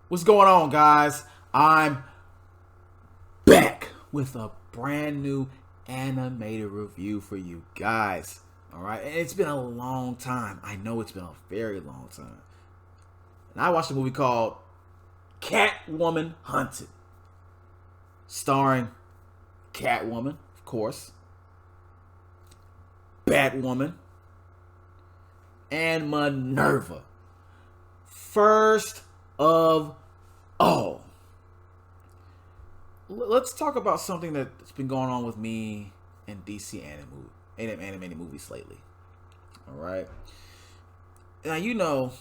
What's going on, guys? I'm back with a brand new animated review for you guys. All right, and it's been a long time. I know it's been a very long time. And I watched a movie called Catwoman Hunted, starring Catwoman, of course, Batwoman, and Minerva. First of all, let's talk about something that's been going on with me and DC animated movies lately. All right. Now, you know,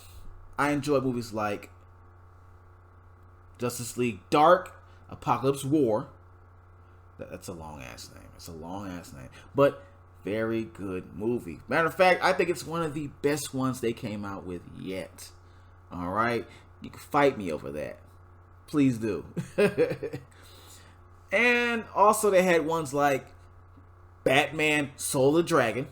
I enjoy movies like Justice League Dark, Apocalypse War. That's a long ass name. It's a long ass name. But very good movie. Matter of fact, I think it's one of the best ones they came out with yet. All right. You can fight me over that. Please do. And also they had ones like Batman Soul of the Dragon.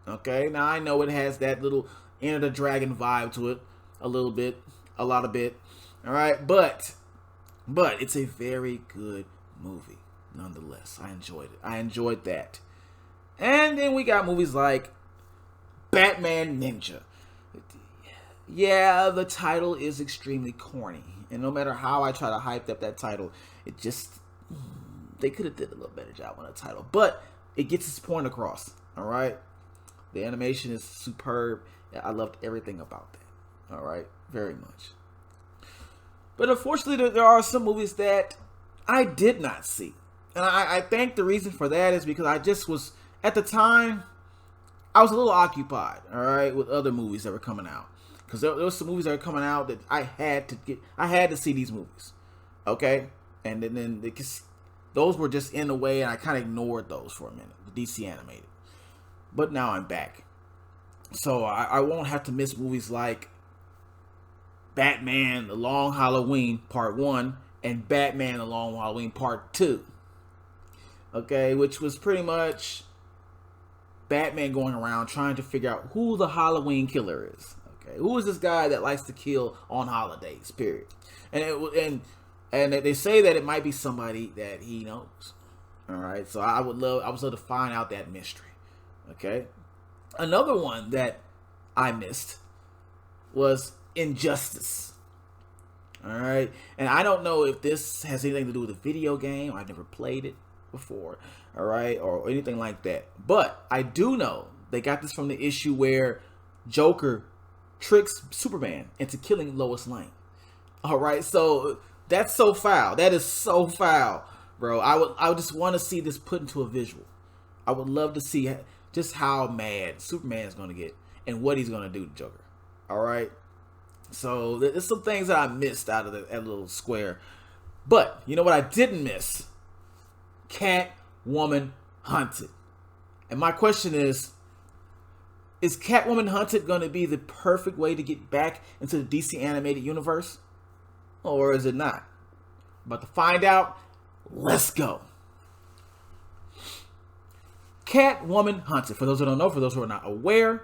Okay, now I know it has that little Enter the Dragon vibe to it. A little bit. A lot of bit. Alright, but it's a very good movie. Nonetheless, I enjoyed it. I enjoyed that. And then we got movies like Batman Ninja. Yeah, the title is extremely corny. And no matter how I try to hype up that title, it just... they could have did a little better job on the title. But it gets its point across. Alright? The animation is superb. I loved everything about that. Alright? Very much. But unfortunately, there are some movies that I did not see. And I think the reason for that is because I just was... at the time, I was a little occupied. Alright? With other movies that were coming out. Because there was some movies that were coming out that I had to see these movies. Okay? And then those were just in the way, and I kind of ignored those for a minute. The DC animated. But now I'm back. So I won't have to miss movies like Batman The Long Halloween Part 1 and Batman The Long Halloween Part 2. Okay? Which was pretty much Batman going around trying to figure out who the Halloween killer is. Okay, who is this guy that likes to kill on holidays? Period. And they say that it might be somebody that he knows. All right, so I would love to find out that mystery. Okay, another one that I missed was Injustice. All right, and I don't know if this has anything to do with a video game. I never played it before. All right, or anything like that. But I do know they got this from the issue where Joker tricks Superman into killing Lois Lane. All right, so that's so foul. That is so foul, bro. I would just want to see this put into a visual. I would love to see just how mad Superman is going to get and what he's going to do to Joker. All right, so there's some things that I missed out of that little square. But you know what I didn't miss? Catwoman Hunted. And my question is Catwoman Hunted going to be the perfect way to get back into the DC animated universe? Or is it not? About to find out. Let's go. Catwoman Hunted. For those who don't know, for those who are not aware,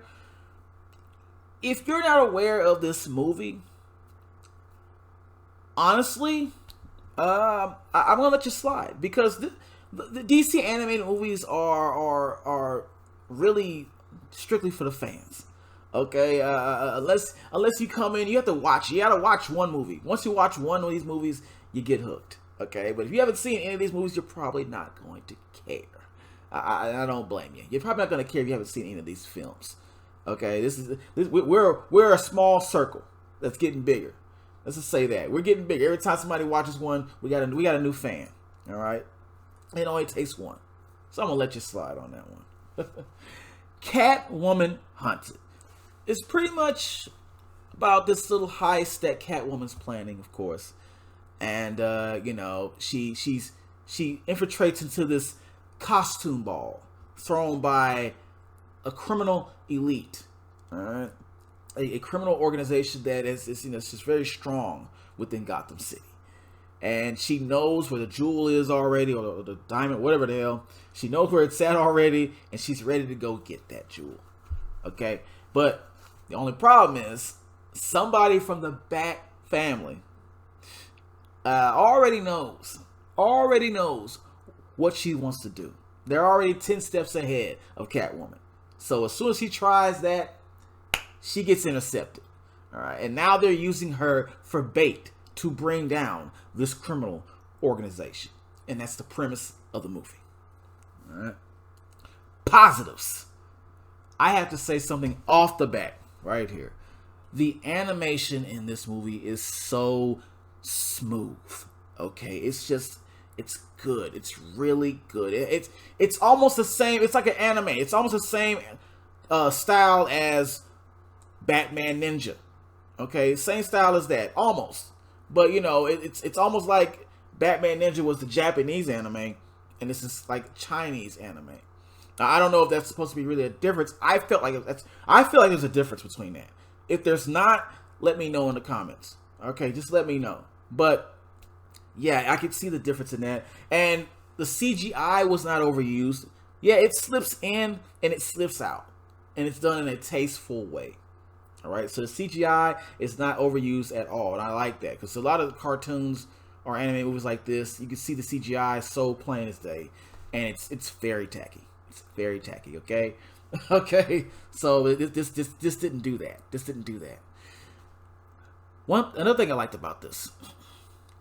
if you're not aware of this movie, honestly, I'm going to let you slide. Because the DC animated movies are really... strictly for the fans. Okay, unless you come in, you have to watch. You gotta watch one movie. Once you watch one of these movies, you get hooked. Okay, but if you haven't seen any of these movies, you're probably not going to care. I don't blame you. You're probably not going to care if you haven't seen any of these films. Okay, we're a small circle that's getting bigger. Let's just say that we're getting bigger. Every time somebody watches one, we got a new fan. All right, it only takes one. So I'm gonna let you slide on that one. Catwoman Hunted. It's pretty much about this little heist that Catwoman's planning, of course. And you know, she infiltrates into this costume ball thrown by a criminal elite. All right, a criminal organization that is just very strong within Gotham City. And she knows where the jewel is already, or the diamond, whatever the hell. She knows where it's at already, and she's ready to go get that jewel. Okay? But the only problem is, somebody from the Bat family already knows what she wants to do. They're already 10 steps ahead of Catwoman. So as soon as she tries that, she gets intercepted. All right, and now they're using her for bait to bring down this criminal organization, and that's the premise of the movie. All right. Positives. I have to say something off the bat right here. The animation in this movie is so smooth. Okay, it's good. It's really good. It's almost the same. It's like an anime. It's almost the same style as Batman Ninja. Okay, same style as that, almost. But you know, it's almost like Batman Ninja was the Japanese anime, and this is like Chinese anime. Now, I don't know if that's supposed to be really a difference. I feel like there's a difference between that. If there's not, let me know in the comments. Okay, just let me know. But yeah, I could see the difference in that. And the CGI was not overused. Yeah, it slips in and it slips out, and it's done in a tasteful way. All right, so the CGI is not overused at all, and I like that because a lot of cartoons or anime movies like this, you can see the CGI so plain as day, and it's very tacky. It's very tacky. Okay, okay. So this didn't do that. This didn't do that. Another thing I liked about this,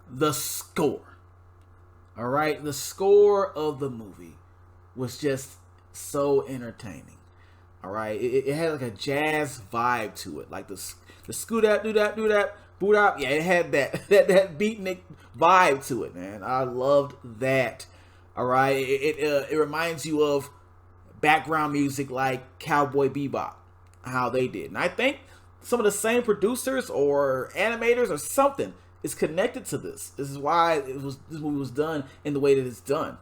the score. All right, the score of the movie was just so entertaining. All right, it had like a jazz vibe to it, like the scoot-up, do-dap, boot-up. Yeah, it had that beatnik vibe to it, man. I loved that. All right, it reminds you of background music like Cowboy Bebop, how they did, and I think some of the same producers or animators or something is connected to this. This is why this movie was done in the way that it's done.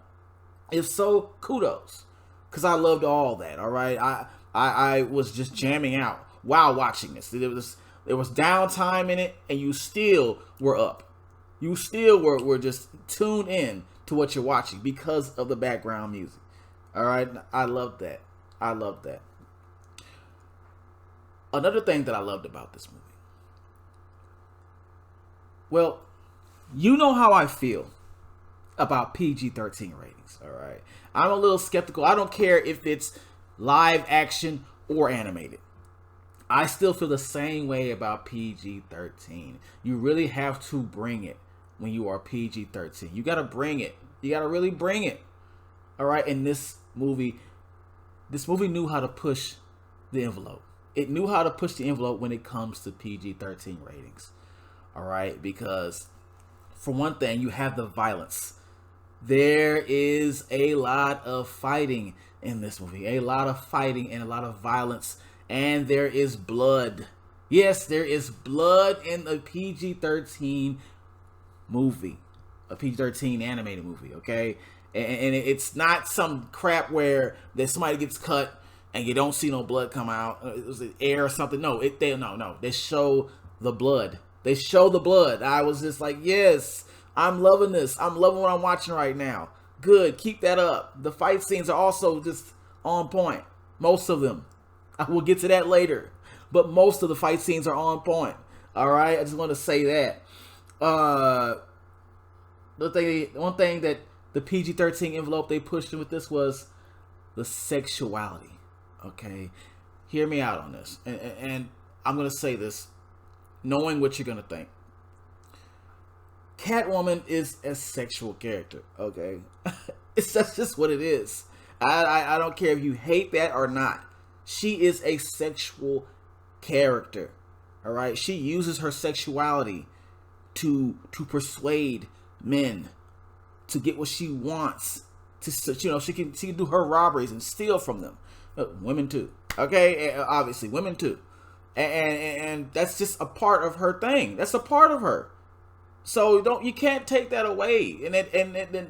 If so, kudos, because I loved all that. All right, I was just jamming out while watching this. There was downtime in it, and you still were up. You still were just tuned in to what you're watching because of the background music. All right, I loved that. I loved that. Another thing that I loved about this movie. Well, you know how I feel about PG-13 ratings. All right, I'm a little skeptical. I don't care if it's live action or animated. I still feel the same way about PG-13. You really have to bring it when you are PG-13. You got to bring it. You got to really bring it. All right, and this movie knew how to push the envelope. It knew how to push the envelope when it comes to PG-13 ratings. All right, because for one thing, you have the violence. There is a lot of fighting in this movie, a lot of fighting and a lot of violence, and there is blood. Yes, there is blood in a PG-13 movie, a PG-13 animated movie. Okay, and it's not some crap where that somebody gets cut and you don't see no blood come out. It was air or something. No, they show the blood. They show the blood. I was just like, yes, I'm loving this. I'm loving what I'm watching right now. Good, keep that up. The fight scenes are also just on point. Most of them. I will get to that later. But most of the fight scenes are on point. All right, I just want to say that. One thing that the PG-13 envelope they pushed in with this was the sexuality. Okay, hear me out on this, and I'm gonna say this, knowing what you're gonna think. Catwoman is a sexual character. Okay, that's just what it is. I don't care if you hate that or not. She is a sexual character. All right, she uses her sexuality to persuade men to get what she wants. She can do her robberies and steal from them. Women too. Okay, obviously women too, and that's just a part of her thing. That's a part of her. So you can't take that away. And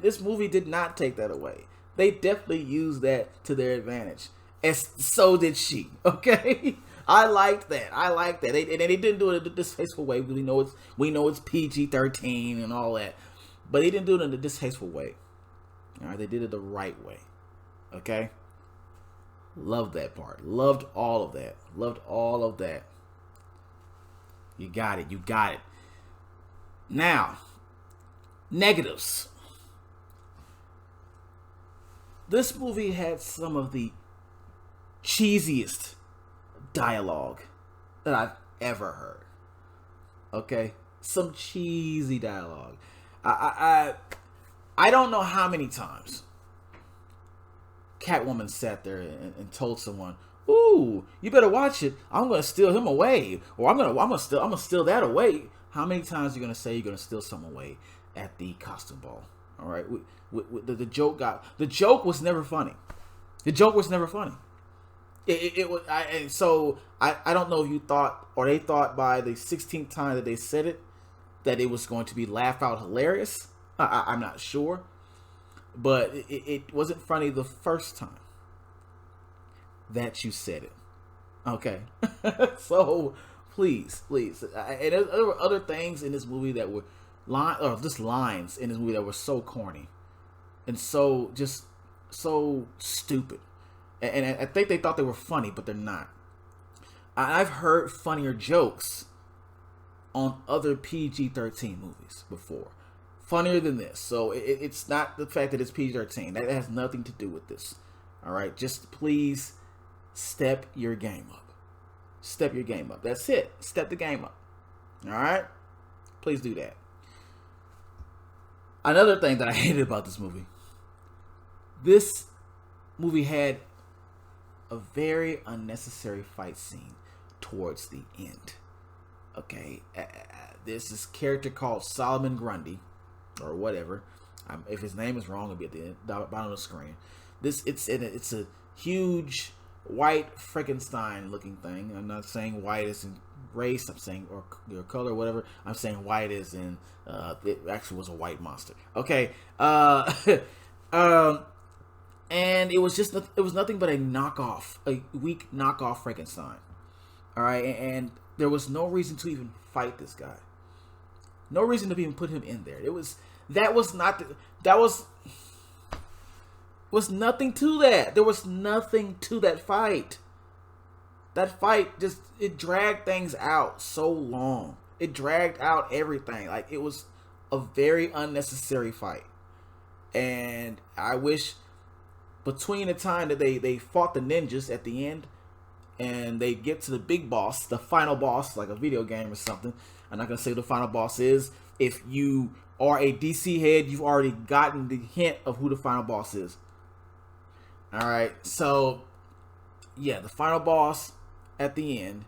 this movie did not take that away. They definitely used that to their advantage. And so did she. Okay, I liked that. They didn't do it in a distasteful way. We know it's PG-13 and all that, but they didn't do it in a distasteful way. All right, they did it the right way. Okay. Loved that part. Loved all of that. You got it. Now, Negatives. This movie had some of the cheesiest dialogue that I've ever heard. Okay, some cheesy dialogue. I don't know how many times Catwoman sat there and told someone, "Ooh, you better watch it. I'm gonna steal him away, or I'm gonna steal that away." How many times are you gonna say you're gonna steal someone away at the costume ball? All right, the joke was never funny. The joke was never funny. It was, I don't know if you thought, or they thought by the 16th time that they said it, that it was going to be laugh out hilarious. I'm not sure, but it wasn't funny the first time that you said it. Okay, so please, and there were other things in this movie that were lines in this movie that were so corny and so stupid. And I think they thought they were funny, but they're not. I've heard funnier jokes on other PG-13 movies before. Funnier than this. So it's not the fact that it's PG-13. That has nothing to do with this. All right? Just please step your game up. Step your game up. That's it. Step the game up. All right? Please do that. Another thing that I hated about this movie had a very unnecessary fight scene towards the end. Okay, there's this character called Solomon Grundy, or whatever. If his name is wrong, it'll be at the end, bottom of the screen. It's a huge white Frankenstein looking thing. I'm not saying white is in race. I'm saying or color, or whatever. I'm saying white is in. It actually was a white monster. Okay. And it was nothing but a weak knockoff Frankenstein. All right, and there was no reason to even fight this guy. No reason to even put him in there. Was nothing to that. There was nothing to that fight. That fight it dragged things out so long. It dragged out everything. Like, it was a very unnecessary fight. And I wish between the time that they fought the ninjas at the end and they get to the big boss, the final boss, like a video game or something. I'm not going to say who the final boss is. If you are a DC head, you've already gotten the hint of who the final boss is. All right. So, yeah, the final boss at the end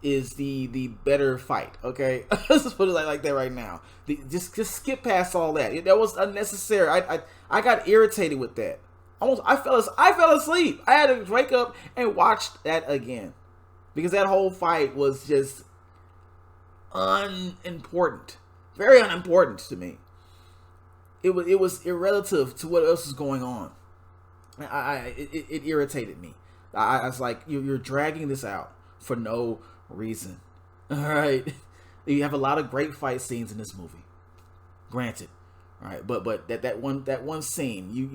is the better fight. Okay, let's just put it like that right now. Just skip past all that. That was unnecessary. I got irritated with that. I fell asleep. I had to wake up and watch that again because that whole fight was just unimportant, very unimportant to me. It was irrelative to what else is going on. It irritated me. I was like, you're dragging this out for no reason. All right, you have a lot of great fight scenes in this movie, granted. All right, but that one scene, you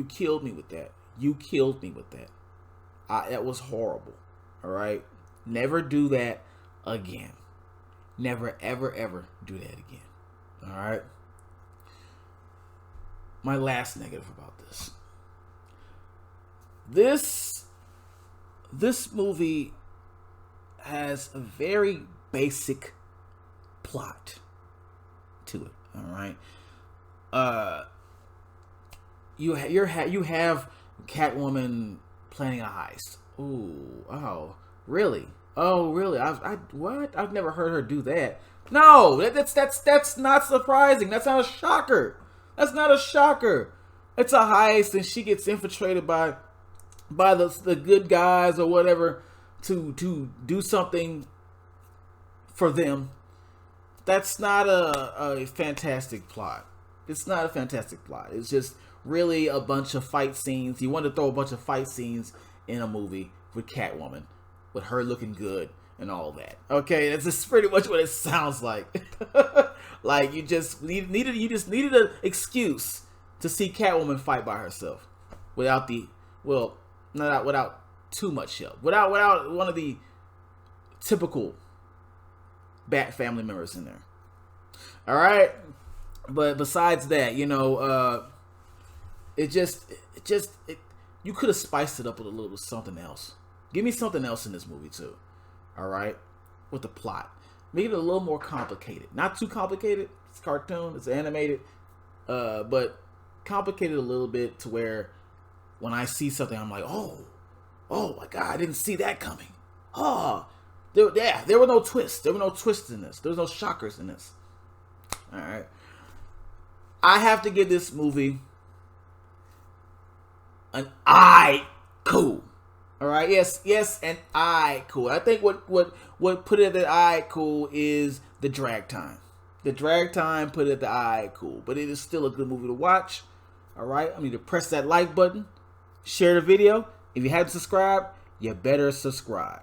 killed me with that. You killed me with that. That was horrible. All right, never do that again. Never ever do that again. All right. My last negative about this movie has a very basic plot to it. All right. You have Catwoman planning a heist. Really? Oh, really? I've never heard her do that. No, that's not surprising. That's not a shocker. That's not a shocker. It's a heist, and she gets infiltrated by the good guys or whatever to do something for them. That's not a fantastic plot. It's not a fantastic plot. It's just really a bunch of fight scenes. You want to throw a bunch of fight scenes in a movie with Catwoman, with her looking good and all that. Okay, that's just pretty much what it sounds like. Like you just needed an excuse to see Catwoman fight by herself, without too much help, without one of the typical Bat family members in there. All right. But besides that, you could have spiced it up with a little something else. Give me something else in this movie too. All right, with the plot, make it a little more complicated. Not too complicated. It's cartoon. It's animated, but complicated a little bit to where when I see something, I'm like, oh my god, I didn't see that coming. There were no twists. There were no twists in this. There was no shockers in this. All right. I have to give this movie an I cool. All right. Yes, an I cool. I think what put it at the I cool is the drag time. The drag time put it at the I cool, but it is still a good movie to watch. All right. I need to press that like button, share the video. If you haven't subscribed, you better subscribe.